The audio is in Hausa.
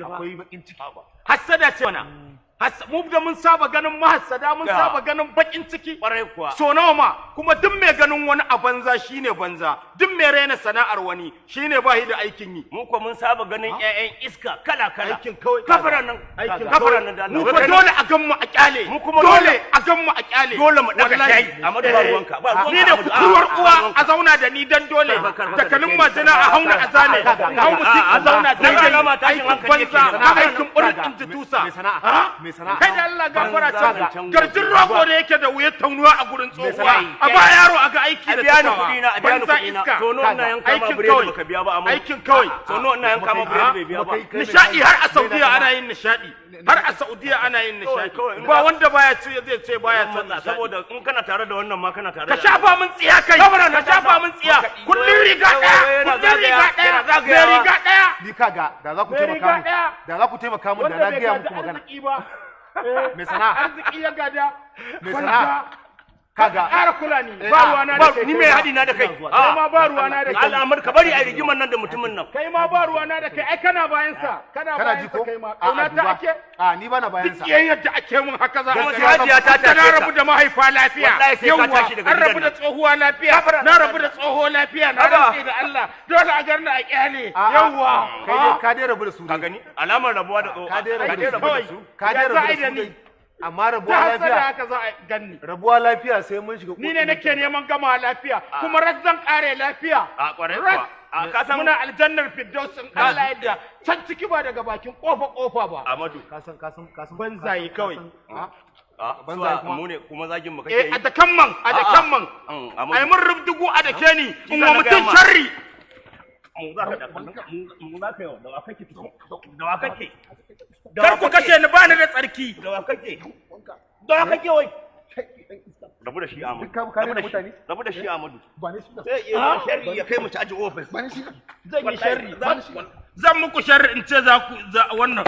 akwai bakin ciki. Hassada ce wana. Mu da mun saba ganin mahassada mun saba ganin bakin ciki. So nawa ma kuma duk mai ganin wani a banza shine banza. Duk mai raina sana'ar wani shine ba shi da aikin yi. Mu ko mun saba ganin ƴaƴan iska kala kala. Aikin kawai. Kafaran nan. Kafaran nan da Allah. Mu ko dole a gan mu a kyale. Mu kuma dole a gan mu a kyale. Dole mu daga shayi. Amma ba ruwanka. Ba ruwanka. Ni da kuwar uwa a zauna da ni dan dole. Takalin majina a hauna a zane. Hau mutum a zauna da ni. Aikin banza. Aikin ɓurin in ji tusa. Mai sana'a. Kai da Allah gafara can garjin rogo da yake da wuyar taunuwa a gurin tsohuwa a ba yaro a ga aiki da biya ni kuɗi na a biya ni kuɗi na so no ina yanka ma biredi baka biya ba amma aikin kawai so no ina yanka ma biredi bai biya ba nishadi har a Saudiya ana yin nishadi har a Saudiya ana yin nishadi ba wanda baya ci zai ce baya son saboda in kana tare da wannan ma kana tare da ka shafa min tsiya kai ka shafa min tsiya kullun riga daya kullun riga daya me riga daya ni kaga da za ku taimaka mu da za ku taimaka mu da na ga muku magana mai sana'a arziki ya gada mai sana'a kaga ƙara kula ni ba ruwana da kai ni mai hadi na da kai kai ma ba ruwana da kai al'amur ka bari a rigiman nan da mutumin nan kai ma ba ruwana da kai ai kana bayan sa kana bayan sa kai ma kauna ta ake a ni bana bayan sa duk yadda ake mun haka za a hajiya ta tace na rabu da mahaifa lafiya yawa an rabu da tsohuwa lafiya na rabu da tsoho lafiya na rantsi da Allah dole a garna a kyale yawa ka dai rabu da su ka gani alamar rabuwa da tsoho ka dai rabu da su ka dai rabu da su amma rabuwa lafiya haka za a ganni rabuwa lafiya sai mun shiga ni ne nake neman gama lafiya kuma razzan kare lafiya a kwarai kuwa ka san muna aljannar firdausin Allah yadda can ciki ba daga bakin kofa ba Amadu ka san banzayi kawai banzayi kuma mu ne kuma zagin mu kake yi a da kamman ai mun rubdugu a da ke ni in wa mutun sharri kar ku kashe ni bani da tsarki da wa kake wai rabu da shi Amadu rabu da shi Amadu sai ya sharri ya kai mu caji office zan yi sharri zan muku sharri in ce za ku wannan